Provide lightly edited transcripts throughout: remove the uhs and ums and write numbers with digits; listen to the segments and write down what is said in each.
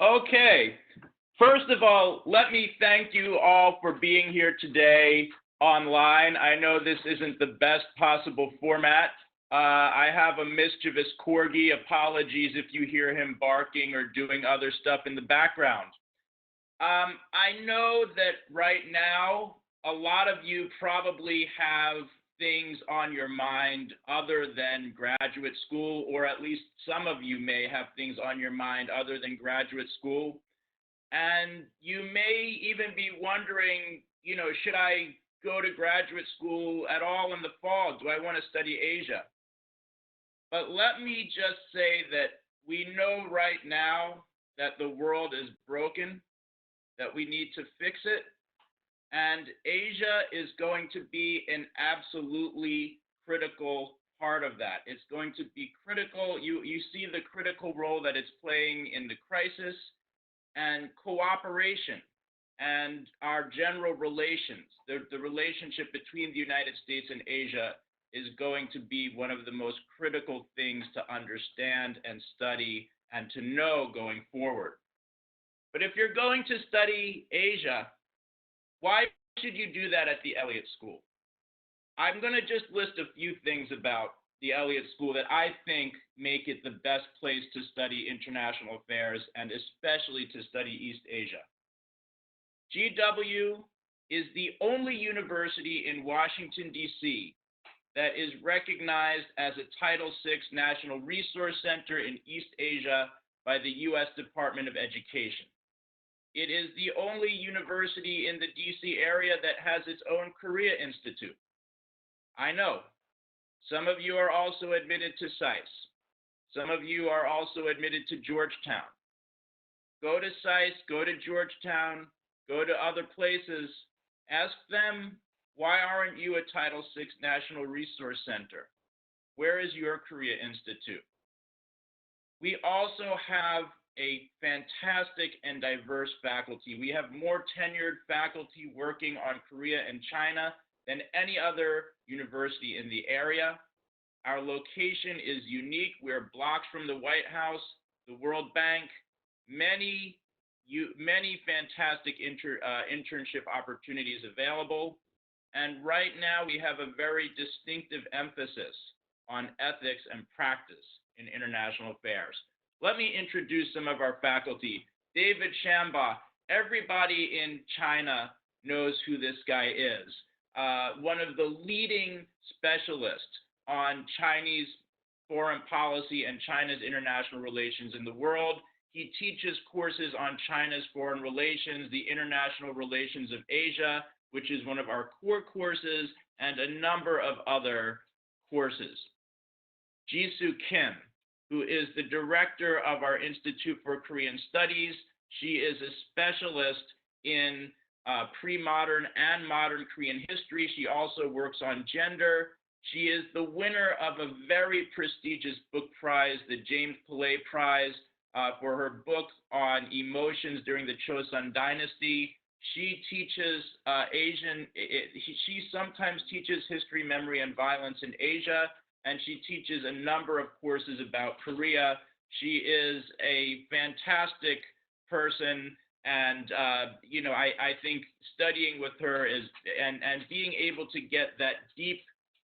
Okay. First of all, let me thank you all for being here today online. I know this isn't the best possible format. I have a mischievous corgi. Apologies if you hear him barking or doing other stuff in the background. I know that right now, a lot of you probably have things on your mind other than graduate school, or at least some of you may have things on your mind other than graduate school. And you may even be wondering, should I go to graduate school at all in the fall? Do I want to study Asia? But let me just say that we know right now that the world is broken, that we need to fix it, and Asia is going to be an absolutely critical part of that. It's going to be critical. You see the critical role that it's playing in the crisis and cooperation and our general relations. The relationship between the United States and Asia is going to be one of the most critical things to understand and study and to know going forward. But if you're going to study Asia, why should you do that at the Elliott School? I'm going to just list a few things about the Elliott School that I think make it the best place to study international affairs and especially to study East Asia. GW is the only university in Washington, D.C. that is recognized as a Title VI National Resource Center in East Asia by the U.S. Department of Education. It is the only university in the D.C. area that has its own Korea Institute. I know. Some of you are also admitted to SAIS. Some of you are also admitted to Georgetown. Go to SAIS, go to Georgetown, go to other places. Ask them, why aren't you a Title VI National Resource Center? Where is your Korea Institute? We also have a fantastic and diverse faculty. We have more tenured faculty working on Korea and China than any other university in the area. Our location is unique. We're blocks from the White House, the World Bank, many fantastic internship opportunities available. And right now we have a very distinctive emphasis on ethics and practice in international affairs. Let me introduce some of our faculty. David Shamba, everybody in China knows who this guy is. One of the leading specialists on Chinese foreign policy and China's international relations in the world. He teaches courses on China's foreign relations, the international relations of Asia, which is one of our core courses, and a number of other courses. Jisoo Kim, who is the director of our Institute for Korean Studies. She is a specialist in pre-modern and modern Korean history. She also works on gender. She is the winner of a very prestigious book prize, the James Pillay Prize, for her book on emotions during the Chosun Dynasty. She teaches she sometimes teaches history, memory, and violence in Asia, and she teaches a number of courses about Korea. She is a fantastic person, and I think studying with her is and being able to get that deep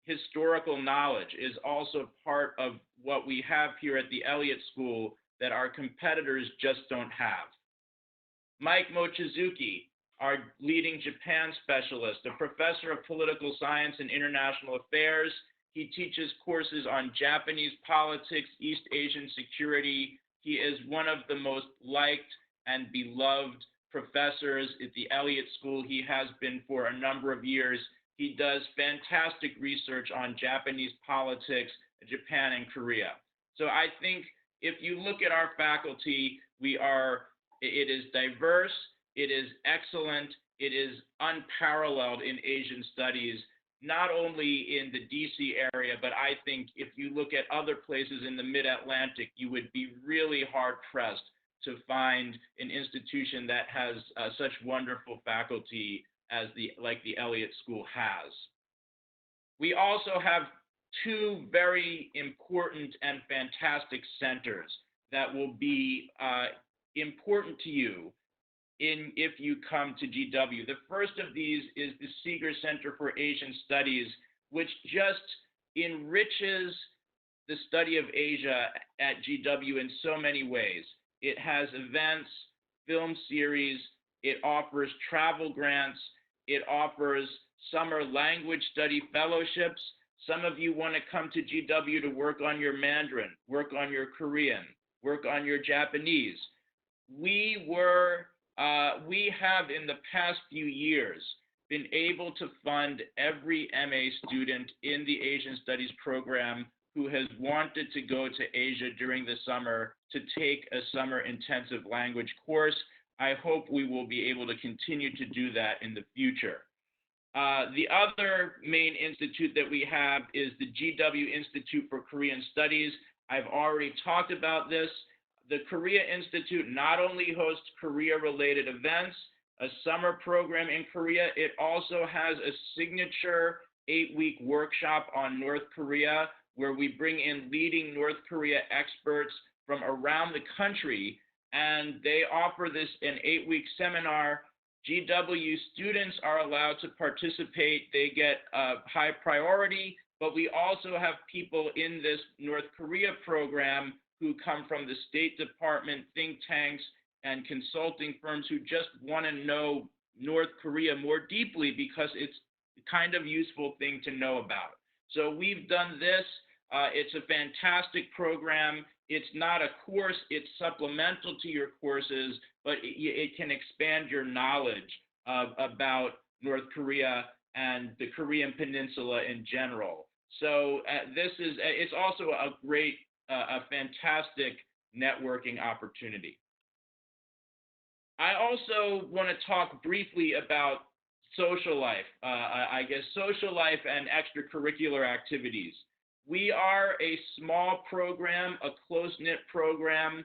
historical knowledge is also part of what we have here at the Elliott School that our competitors just don't have. Mike Mochizuki, our leading Japan specialist, a professor of political science and international affairs. He teaches courses on Japanese politics, East Asian security. He is one of the most liked and beloved professors at the Elliott School. He has been for a number of years. He does fantastic research on Japanese politics, Japan, and Korea. So I think if you look at our faculty, it is diverse, it is excellent, it is unparalleled in Asian studies, not only in the DC area, but I think if you look at other places in the Mid-Atlantic, you would be really hard-pressed to find an institution that has such wonderful faculty as like the Elliott School has. We also have two very important and fantastic centers that will be important to you if you come to GW. The first of these is the Seeger Center for Asian Studies, which just enriches the study of Asia at GW in so many ways. It has events, film series, it offers travel grants, it offers summer language study fellowships. Some of you want to come to GW to work on your Mandarin, work on your Korean, work on your Japanese. We have in the past few years been able to fund every MA student in the Asian Studies program who has wanted to go to Asia during the summer to take a summer intensive language course. I hope we will be able to continue to do that in the future. The other main institute that we have is the GW Institute for Korean Studies. I've already talked about this. The Korea Institute not only hosts Korea-related events, a summer program in Korea, it also has a signature 8-week workshop on North Korea where we bring in leading North Korea experts from around the country, and they offer this an 8-week seminar. GW students are allowed to participate. They get high priority, but we also have people in this North Korea program who come from the State Department, think tanks, and consulting firms who just want to know North Korea more deeply because it's the kind of useful thing to know about. So we've done this. It's a fantastic program. It's not a course, it's supplemental to your courses, but it can expand your knowledge about North Korea and the Korean Peninsula in general. So it's also a fantastic networking opportunity. I also want to talk briefly about social life, social life and extracurricular activities. We are a small program, a close-knit program,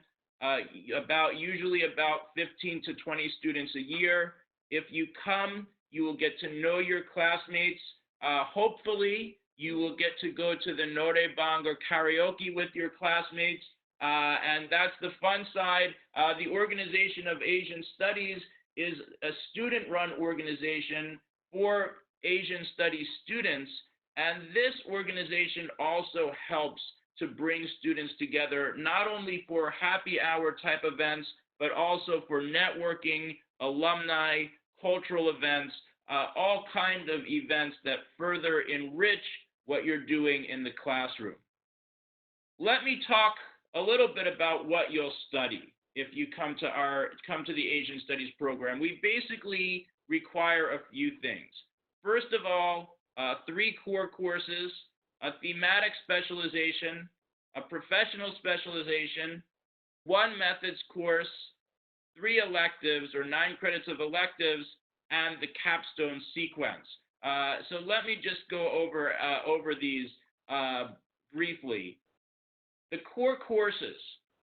usually about 15 to 20 students a year. If you come, you will get to know your classmates. Hopefully, you will get to go to the noraebang or karaoke with your classmates, and that's the fun side. The Organization of Asian Studies is a student-run organization for Asian Studies students, and this organization also helps to bring students together, not only for happy hour type events, but also for networking, alumni, cultural events, all kinds of events that further enrich what you're doing in the classroom. Let me talk a little bit about what you'll study if you come to the Asian Studies program. We basically require a few things. First of all, 3 core courses, a thematic specialization, a professional specialization, 1 methods course, 3 electives or 9 credits of electives, and the capstone sequence. So let me just go over these briefly. The core courses,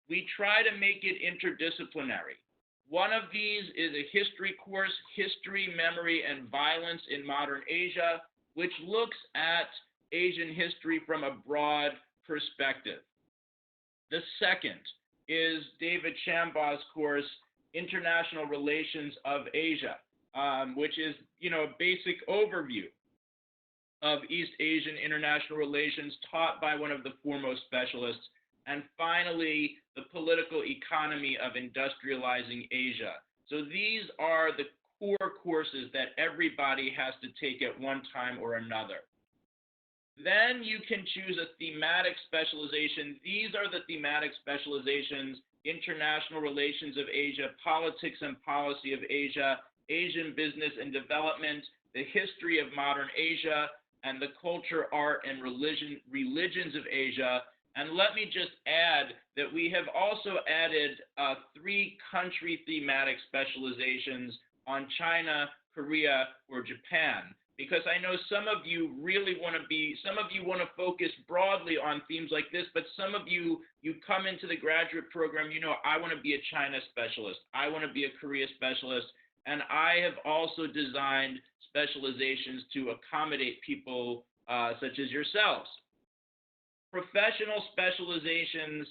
we try to make it interdisciplinary. One of these is a history course, History, Memory, and Violence in Modern Asia, which looks at Asian history from a broad perspective. The second is David Shamba's course, International Relations of Asia, which is, a basic overview of East Asian international relations taught by one of the foremost specialists. And finally, the political economy of industrializing Asia. So these are the core courses that everybody has to take at one time or another. Then you can choose a thematic specialization. These are the thematic specializations: International Relations of Asia, Politics and Policy of Asia, Asian Business and Development, the History of Modern Asia, and the Culture, Art, and Religions of Asia. And let me just add that we have also added 3 country thematic specializations on China, Korea, or Japan, because I know some of you really want to focus broadly on themes like this, but some of you come into the graduate program, I want to be a China specialist, I want to be a Korea specialist, and I have also designed specializations to accommodate people such as yourselves. Professional specializations,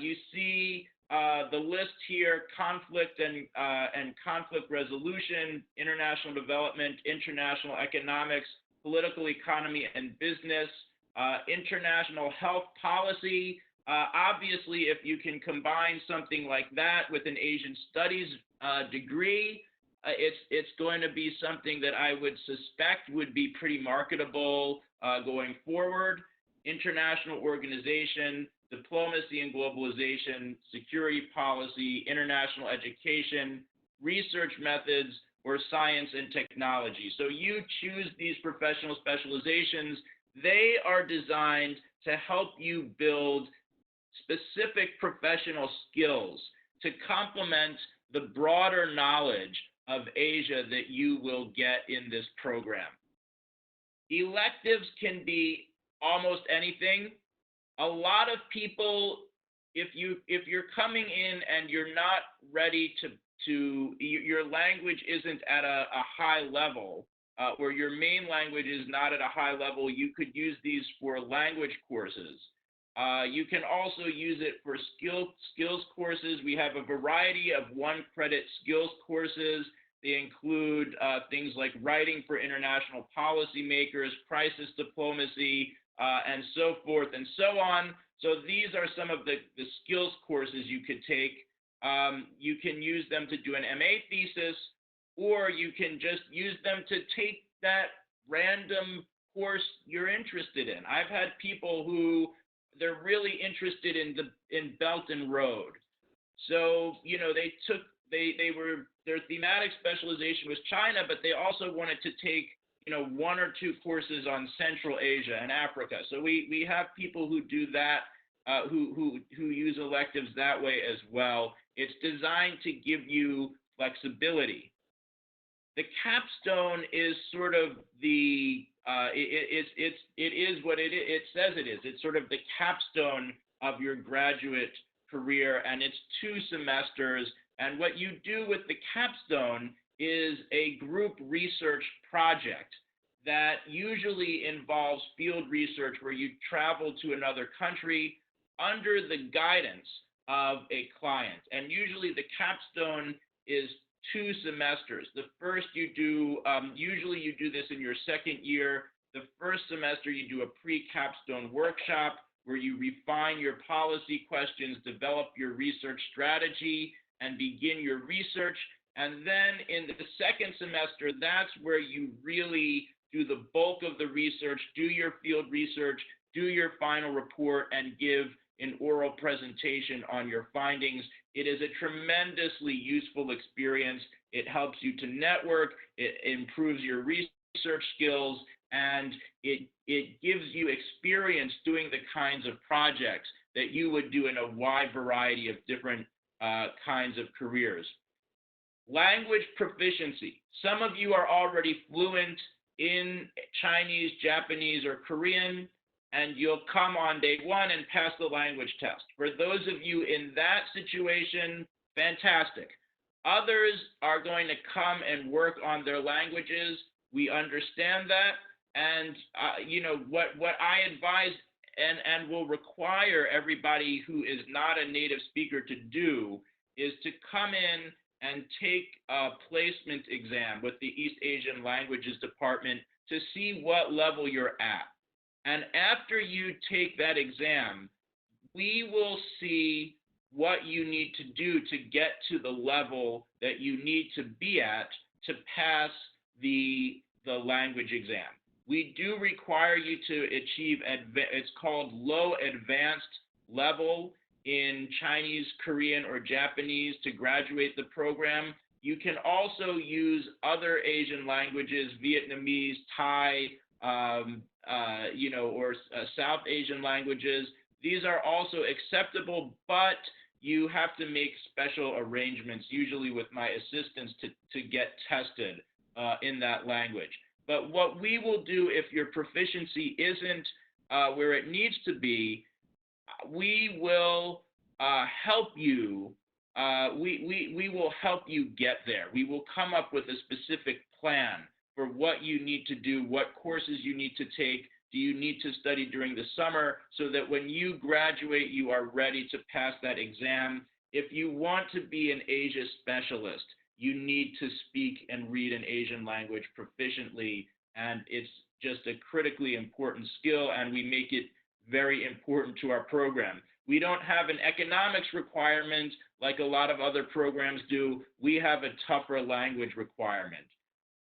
you see the list here: and conflict resolution, international development, international economics, political economy and business, international health policy. Obviously, if you can combine something like that with an Asian studies degree, it's going to be something that I would suspect would be pretty marketable going forward. International organization, diplomacy and globalization, security policy, international education, research methods, or science and technology. So you choose these professional specializations. They are designed to help you build specific professional skills to complement the broader knowledge of Asia that you will get in this program. Electives can be almost anything. A lot of people, if you're coming in and you're not ready your language isn't at a high level, or your main language is not at a high level, you could use these for language courses. You can also use it for skills courses. We have a variety of one-credit skills courses. They include things like writing for international policymakers, crisis diplomacy, and so forth and so on. So these are some of the skills courses you could take. You can use them to do an MA thesis, or you can just use them to take that random course you're interested in. I've had people who they're really interested in Belt and Road. So, their thematic specialization was China, but they also wanted to take, one or two courses on Central Asia and Africa. So we have people who do that, who use electives that way as well. It's designed to give you flexibility. The capstone is sort of the it is what it says it is. It's sort of the capstone of your graduate career, and it's 2 semesters. And what you do with the capstone is a group research project that usually involves field research where you travel to another country under the guidance of a client. And usually the capstone is 2 semesters. The first you do, usually you do this in your second year. The first semester you do a pre-capstone workshop where you refine your policy questions, develop your research strategy, and begin your research. And then in the second semester, that's where you really do the bulk of the research, do your field research, do your final report, and give an oral presentation on your findings. It is a tremendously useful experience. It helps you to network, it improves your research skills, and it gives you experience doing the kinds of projects that you would do in a wide variety of different kinds of careers. Language proficiency. Some of you are already fluent in Chinese, Japanese, or Korean, and you'll come on day 1 and pass the language test. For those of you in that situation, fantastic. Others are going to come and work on their languages. We understand that, and what I advise and will require everybody who is not a native speaker to do is to come in and take a placement exam with the East Asian Languages Department to see what level you're at. And after you take that exam, we will see what you need to do to get to the level that you need to be at to pass the language exam. We do require you to achieve, it's called low advanced level in Chinese, Korean, or Japanese to graduate the program. You can also use other Asian languages, Vietnamese, Thai, or South Asian languages. These are also acceptable, but you have to make special arrangements, usually with my assistants, to get tested in that language. But what we will do if your proficiency isn't where it needs to be, we will help you. We will help you get there. We will come up with a specific plan for what you need to do, what courses you need to take. Do you need to study during the summer so that when you graduate, you are ready to pass that exam? if you want to be an Asia specialist, you need to speak and read an Asian language proficiently, and it's just a critically important skill, and we make it very important to our program. We don't have an economics requirement like a lot of other programs do. We have a tougher language requirement.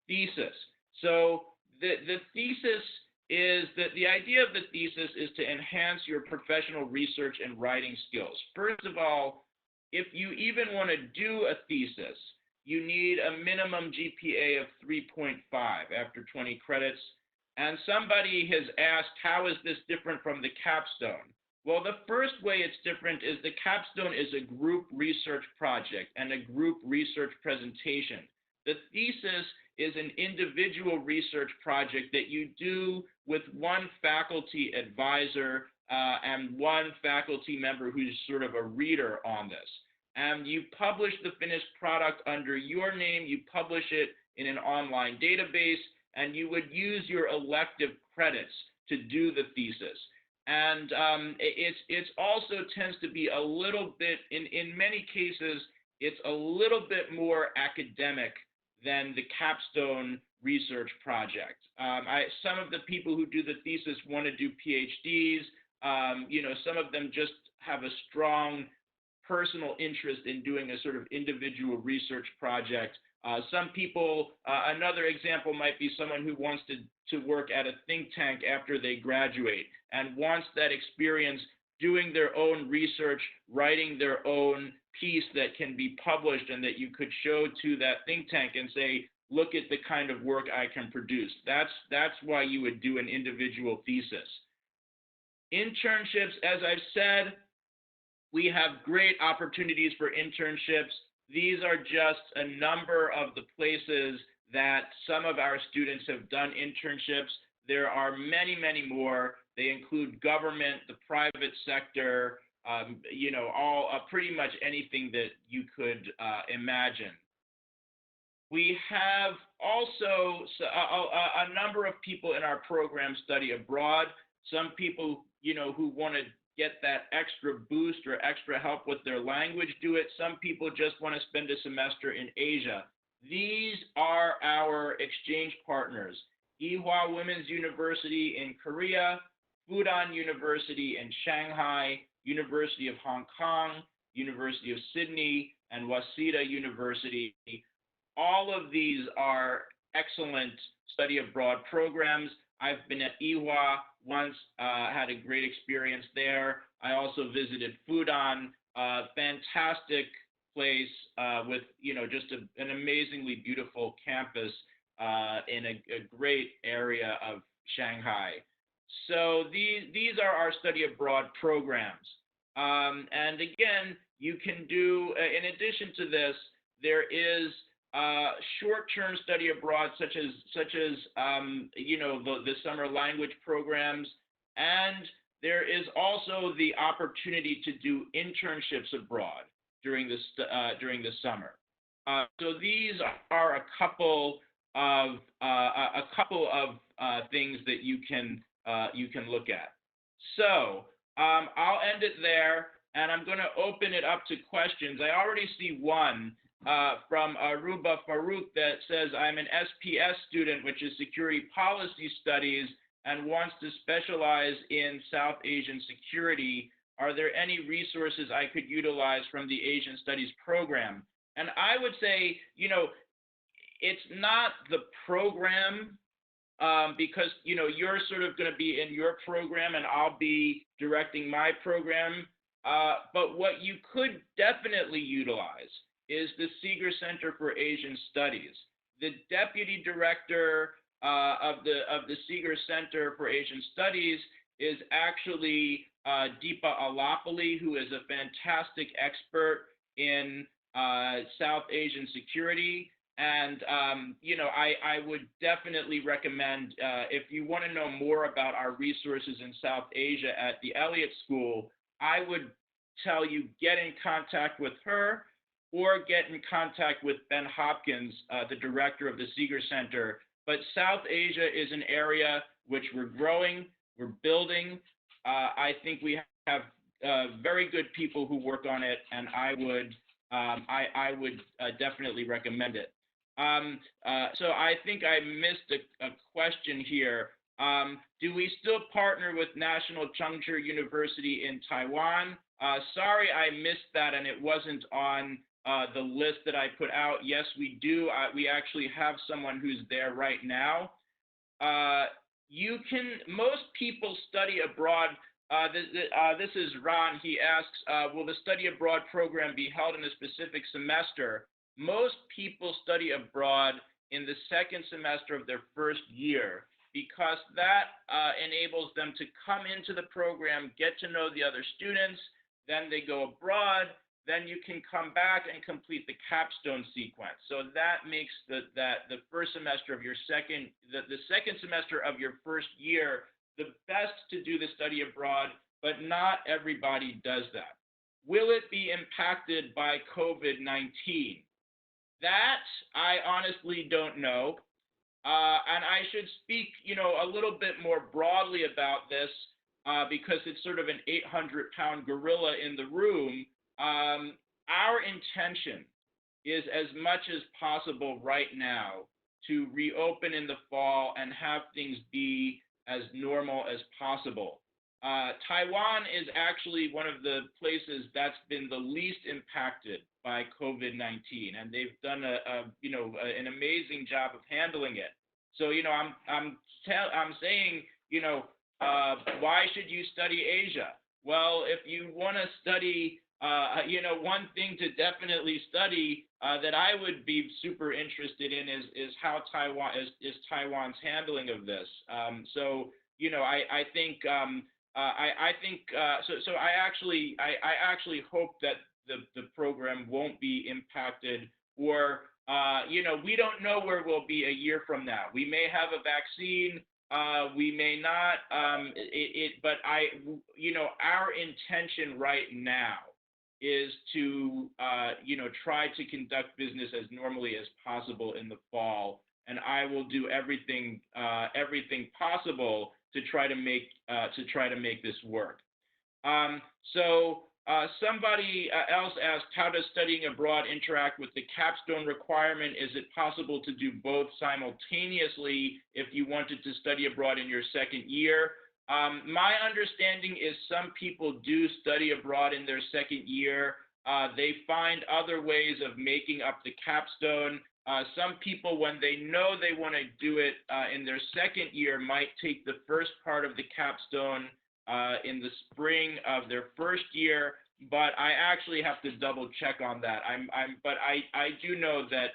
Thesis. So the thesis is that the idea of the thesis is to enhance your professional research and writing skills. First of all, if you even want to do a thesis, you need a minimum GPA of 3.5 after 20 credits. And somebody has asked, how is this different from the capstone? Well, the first way it's different is the capstone is a group research project and a group research presentation. The thesis is an individual research project that you do with one faculty advisor and one faculty member who's sort of a reader on this. And you publish the finished product under your name, you publish it in an online database, and you would use your elective credits to do the thesis. And it's also tends to be a little bit, in many cases, it's a little bit more academic than the capstone research project. Some of the people who do the thesis want to do PhDs. Some of them just have a strong personal interest in doing a sort of individual research project. Some people, another example might be someone who wants to work at a think tank after they graduate and wants that experience doing their own research, writing their own piece that can be published and that you could show to that think tank and say, look at the kind of work I can produce. That's why you would do an individual thesis. Internships, as I've said, we have great opportunities for internships. These are just a number of the places that some of our students have done internships. There are many, many more. They include government, the private sector, pretty much anything that you could imagine. We have also a number of people in our program study abroad. Some people, who want to get that extra boost or extra help with their language do it. Some people just want to spend a semester in Asia. These are our exchange partners. Ewha Women's University in Korea, Fudan University in Shanghai, University of Hong Kong, University of Sydney, and Waseda University. All of these are excellent study abroad programs. I've been at Ewha once, had a great experience there. I also visited Fudan, fantastic place with, just an amazingly beautiful campus in a great area of Shanghai. So these are our study abroad programs. And again, you can do, in addition to this, there is short-term study abroad, such as the summer language programs, and there is also the opportunity to do internships abroad during the summer. So these are a couple of things that you can look at. So I'll end it there, and I'm going to open it up to questions. I already see one from Aruba Farouk that says, I'm an SPS student, which is Security Policy Studies, and wants to specialize in South Asian security. Are there any resources I could utilize from the Asian Studies program? And I would say, it's not the program, because, you're sort of going to be in your program and I'll be directing my program. But what you could definitely utilize is the Seeger Center for Asian Studies. The deputy director of the Seeger Center for Asian Studies is actually Deepa Alapalli, who is a fantastic expert in South Asian security. And, I would definitely recommend, if you want to know more about our resources in South Asia at the Elliott School, I would tell you get in contact with her or get in contact with Ben Hopkins, the director of the Seeger Center. But South Asia is an area which we're growing, we're building. I think we have very good people who work on it, and I would definitely recommend it. So I think I missed a question here. Do we still partner with National Chengchi University in Taiwan? Sorry, I missed that, and it wasn't on the list that I put out. Yes, we do. We actually have someone who's there right now. Most people study abroad. This is Ron. He asks, will the study abroad program be held in a specific semester? Most people study abroad in the second semester of their first year, because that enables them to come into the program, get to know the other students, then they go abroad, then you can come back and complete the capstone sequence. So that makes the first semester of your the second semester of your first year the best to do the study abroad, but not everybody does that. Will it be impacted by COVID-19? That I honestly don't know. And I should speak, a little bit more broadly about this because it's sort of an 800-pound gorilla in the room. Our intention is, as much as possible right now, to reopen in the fall and have things be as normal as possible. Taiwan is actually one of the places that's been the least impacted by COVID-19, and they've done an amazing job of handling it. So I'm saying why should you study Asia? Well, if you want to study, one thing to definitely study that I would be super interested in is how Taiwan's handling of this. I think. So I actually hope that the program won't be impacted, or we don't know where we'll be a year from now. We may have a vaccine, we may not. But our intention right now is to try to conduct business as normally as possible in the fall, and I will do everything possible to try to make this work. Somebody else asked, how does studying abroad interact with the capstone requirement? Is it possible to do both simultaneously if you wanted to study abroad in your second year? My understanding is some people do study abroad in their second year. They find other ways of making up the capstone. Some people, when they know they want to do it in their second year, might take the first part of the capstone in the spring of their first year. But I actually have to double check on that. But I do know that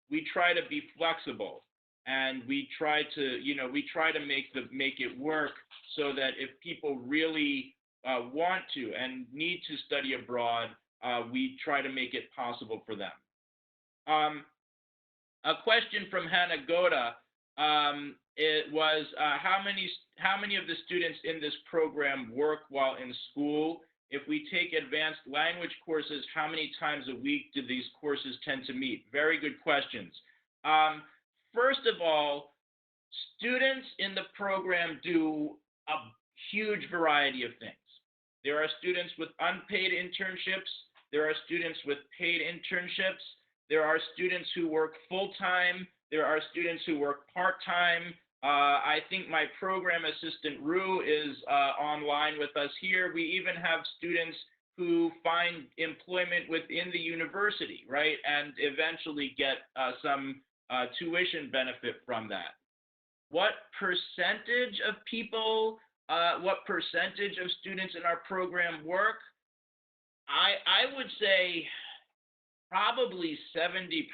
we try to be flexible, and we try to make it work so that if people really want to and need to study abroad, we try to make it possible for them. A question from Hannah Goda. It was how many of the students in this program work while in school? If we take advanced language courses, how many times a week do these courses tend to meet? Very good questions. First of all, students in the program do a huge variety of things. There are students with unpaid internships. There are students with paid internships. There are students who work full-time. There are students who work part-time. I think my program assistant, Rue, is online with us here. We even have students who find employment within the university, right, and eventually get some tuition benefit from that. What percentage of students in our program work? I would say probably 70%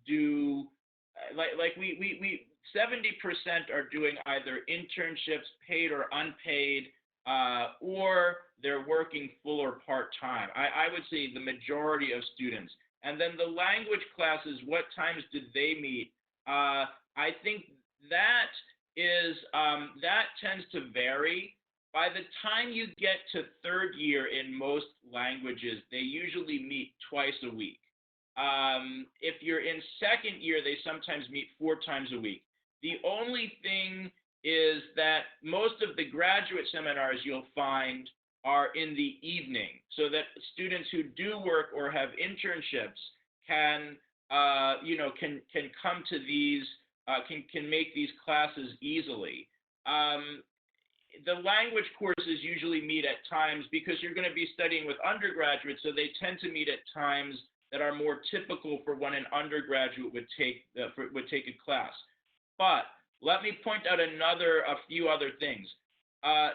do, we 70% are doing either internships, paid or unpaid, or they're working full or part-time. I would say the majority of students. And then the language classes, what times did they meet? I think that tends to vary. By the time you get to third year in most languages, they usually meet twice a week. If you're in second year, they sometimes meet 4 times a week. The only thing is that most of the graduate seminars you'll find are in the evening, so that students who do work or have internships can, can come to these, can make these classes easily. Um, the language courses usually meet at times because you're going to be studying with undergraduates, so they tend to meet at times that are more typical for when an undergraduate would take a class. But let me point out a few other things. Uh,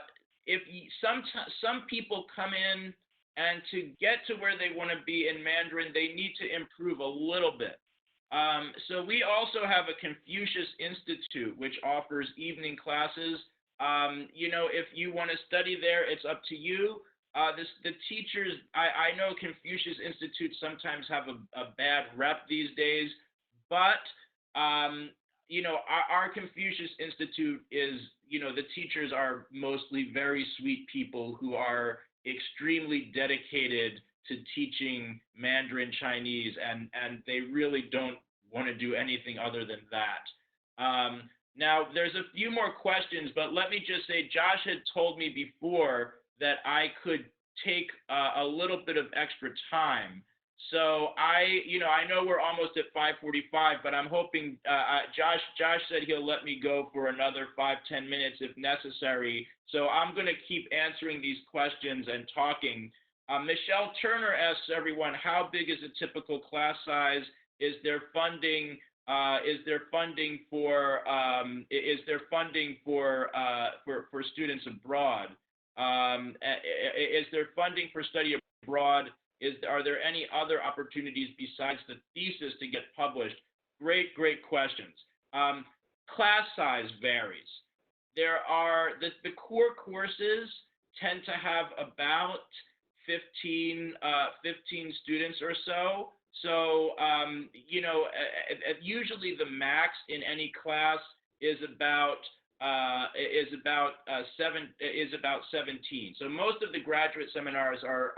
if you, some people come in, and to get to where they want to be in Mandarin, they need to improve a little bit. So we also have a Confucius Institute, which offers evening classes. If you want to study there, it's up to you. The teachers, I know Confucius Institutes sometimes have a bad rep these days, but our Confucius Institute is, the teachers are mostly very sweet people who are extremely dedicated to teaching Mandarin Chinese, and they really don't want to do anything other than that. Now, there's a few more questions, but let me just say, Josh had told me before that I could take a little bit of extra time. So I know we're almost at 5:45, but I'm hoping Josh said he'll let me go for another 5-10 minutes if necessary. So I'm going to keep answering these questions and talking. Michelle Turner asks everyone, how big is a typical class size? Is there funding? Is there funding for students abroad? Is there funding for study abroad? Are there any other opportunities besides the thesis to get published? Great questions. Class size varies. There are the core courses tend to have about 15 students or so. So usually the max in any class is about 17. So most of the graduate seminars are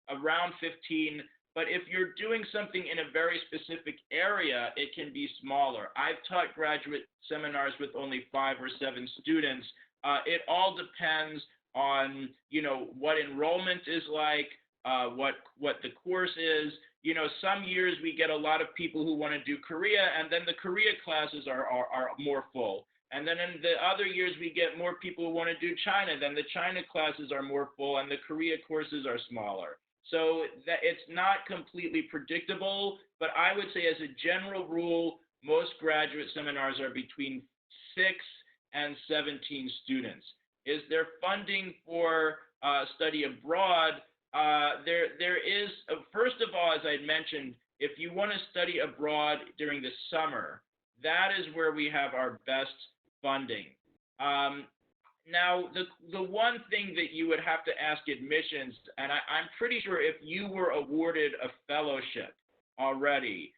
around 15. But if you're doing something in a very specific area, it can be smaller. I've taught graduate seminars with only 5 or 7 students. It all depends on what enrollment is like, what the course is. Some years we get a lot of people who want to do Korea, and then the Korea classes are more full. And then in the other years we get more people who want to do China, then the China classes are more full and the Korea courses are smaller. So that it's not completely predictable, but I would say as a general rule, most graduate seminars are between 6 and 17 students. Is there funding for study abroad? There is, first of all, as I mentioned, if you want to study abroad during the summer, that is where we have our best funding. Now, the one thing that you would have to ask admissions, and I'm pretty sure if you were awarded a fellowship already,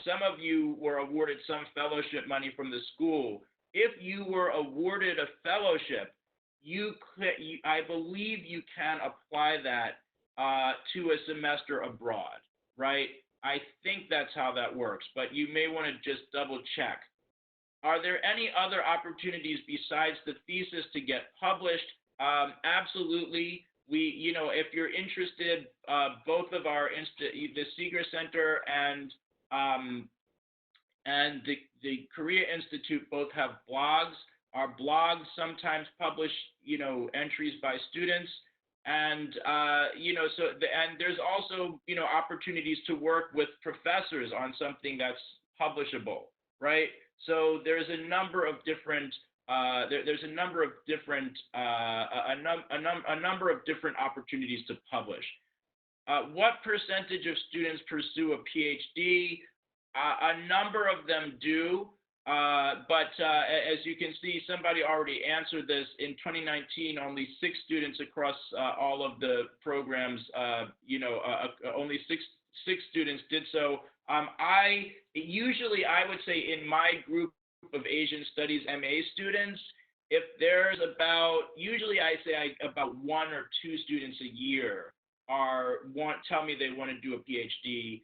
some of you were awarded some fellowship money from the school. If you were awarded a fellowship, I believe you can apply that to a semester abroad, right? I think that's how that works, but you may want to just double check. Are there any other opportunities besides the thesis to get published? Absolutely. If you're interested, both of the Seeger Center and the Korea Institute both have blogs. Our blogs sometimes publish, entries by students, and and there's also, opportunities to work with professors on something that's publishable, right? So there's a number of different opportunities to publish. What percentage of students pursue a PhD? A number of them do, but as you can see, somebody already answered this. In 2019, only 6 students across all of the programs, only six students did so. I would say in my group of Asian Studies MA students, if there's usually I say about 1 or 2 students a year tell me they want to do a PhD.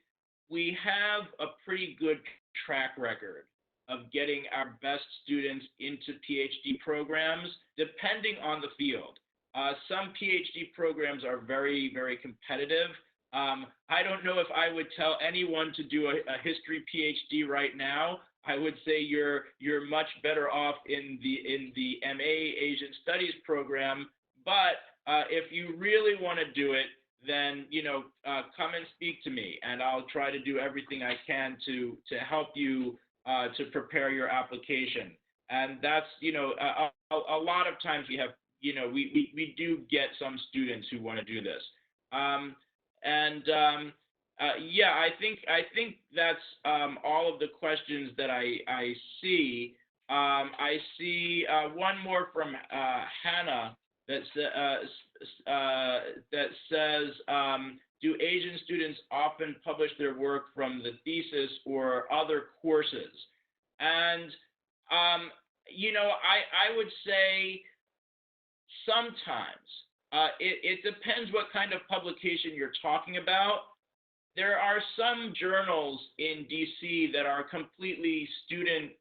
We have a pretty good track record of getting our best students into PhD programs, depending on the field. Some PhD programs are very, very competitive. I don't know if I would tell anyone to do a history PhD right now. I would say you're much better off in the MA Asian Studies program. But if you really want to do it, then come and speak to me, and I'll try to do everything I can to help you to prepare your application. And that's a lot of times we have we do get some students who want to do this. Um, and Yeah, I think that's all of the questions that I see. I see one more from Hannah that says, do Asian students often publish their work from the thesis or other courses? And I would say sometimes. It depends what kind of publication you're talking about. There are some journals in DC that are completely student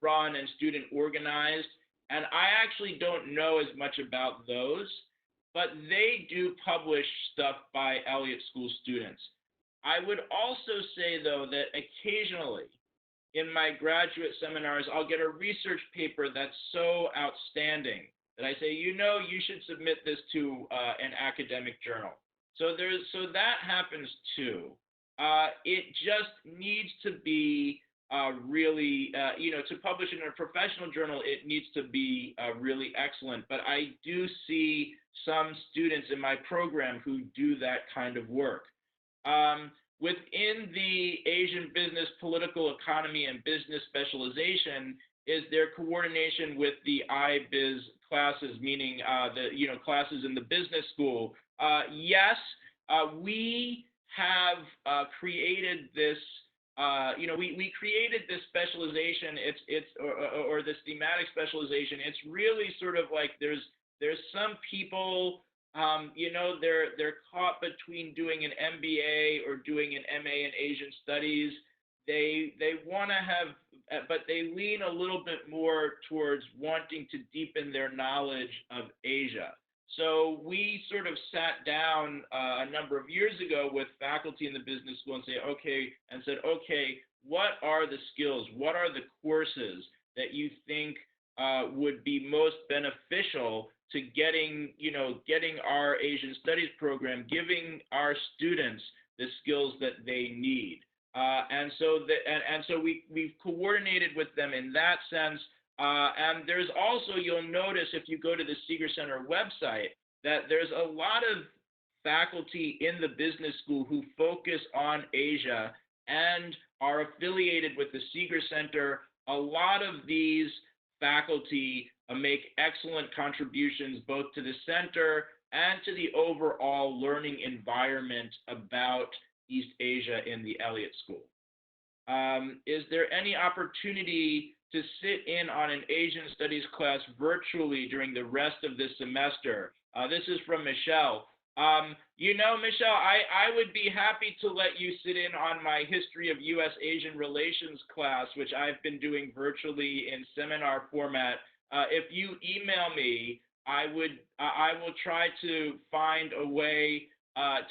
run and student organized, and I actually don't know as much about those, but they do publish stuff by Elliott School students. I would also say, though, that occasionally in my graduate seminars, I'll get a research paper that's so outstanding that I say, you should submit this to an academic journal. So that happens too. It just needs to be really, to publish in a professional journal, it needs to be really excellent. But I do see some students in my program who do that kind of work. Within the Asian business, political economy, and business specialization is their coordination with the IBiz classes, meaning the classes in the business school. Yes, we have created this. We created this specialization. Or this thematic specialization. It's really sort of like there's some people. They're caught between doing an MBA or doing an MA in Asian Studies. They want to have, but they lean a little bit more towards wanting to deepen their knowledge of Asia. So we sort of sat down a number of years ago with faculty in the business school and said, okay, what are the skills? What are the courses that you think would be most beneficial to getting our Asian Studies program, giving our students the skills that they need. And so we've coordinated with them in that sense. And there's also, you'll notice if you go to the Seeger Center website, that there's a lot of faculty in the business school who focus on Asia and are affiliated with the Seeger Center. A lot of these faculty make excellent contributions both to the center and to the overall learning environment about East Asia in the Elliott School. Is there any opportunity to sit in on an Asian Studies class virtually during the rest of this semester? This is from Michelle. Michelle, I would be happy to let you sit in on my History of U.S.-Asian Relations class, which I've been doing virtually in seminar format. If you email me, I will try to find a way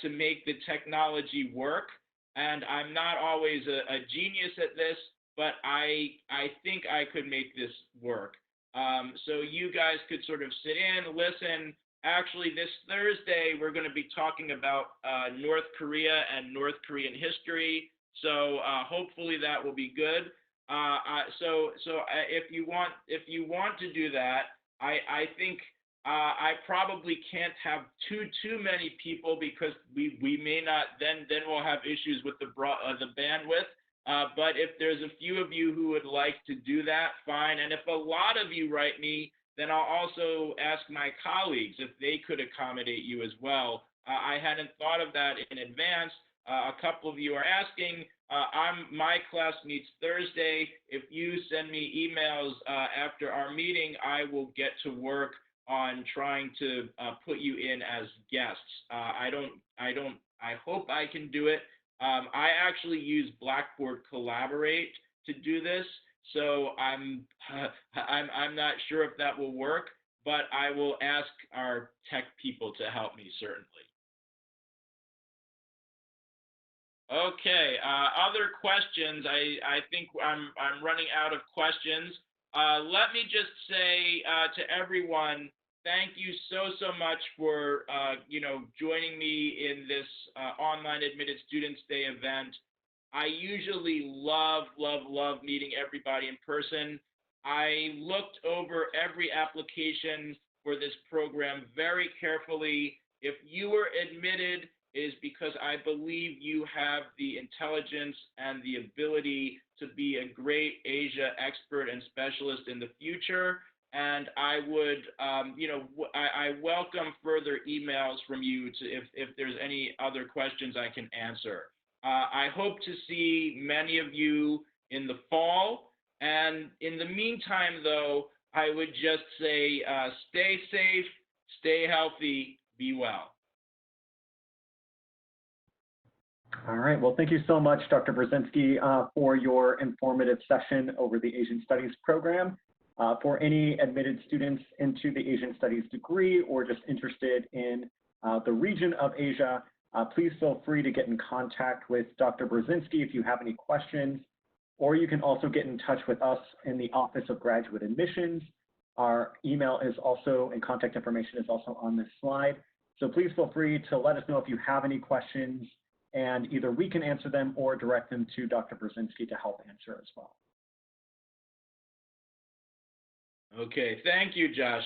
to make the technology work. And I'm not always a genius at this, but I think I could make this work. So you guys could sort of sit in, listen. Actually, this Thursday, we're going to be talking about North Korea and North Korean history. So hopefully that will be good. So if you want to do that, I think I probably can't have too many people because we may not, then we'll have issues with the bandwidth. But if there's a few of you who would like to do that, fine. And if a lot of you write me, then I'll also ask my colleagues if they could accommodate you as well. I hadn't thought of that in advance. A couple of you are asking. My class meets Thursday. If you send me emails after our meeting, I will get to work on trying to put you in as guests. I hope I can do it. I actually use Blackboard Collaborate to do this, so I'm not sure if that will work. but I will ask our tech people to help me, certainly. Okay, other questions? I think I'm running out of questions. Let me just say to everyone, thank you so much for joining me in this online admitted students day event. I usually love meeting everybody in person. I looked over every application for this program very carefully. If you were admitted, it is because I believe you have the intelligence and the ability to be a great Asia expert and specialist in the future. And I would, I welcome further emails from you if there's any other questions I can answer. I hope to see many of you in the fall. And in the meantime, though, I would just say stay safe, stay healthy, be well. All right. Well, thank you so much, Dr. Brazinsky, for your informative session over the Asian Studies program. For any admitted students into the Asian Studies degree or just interested in the region of Asia, please feel free to get in contact with Dr. Brazinsky if you have any questions, or you can also get in touch with us in the Office of Graduate Admissions. Our email is also, and contact information is also on this slide. So please feel free to let us know if you have any questions, and either we can answer them or direct them to Dr. Brazinsky to help answer as well. Okay, thank you, Josh.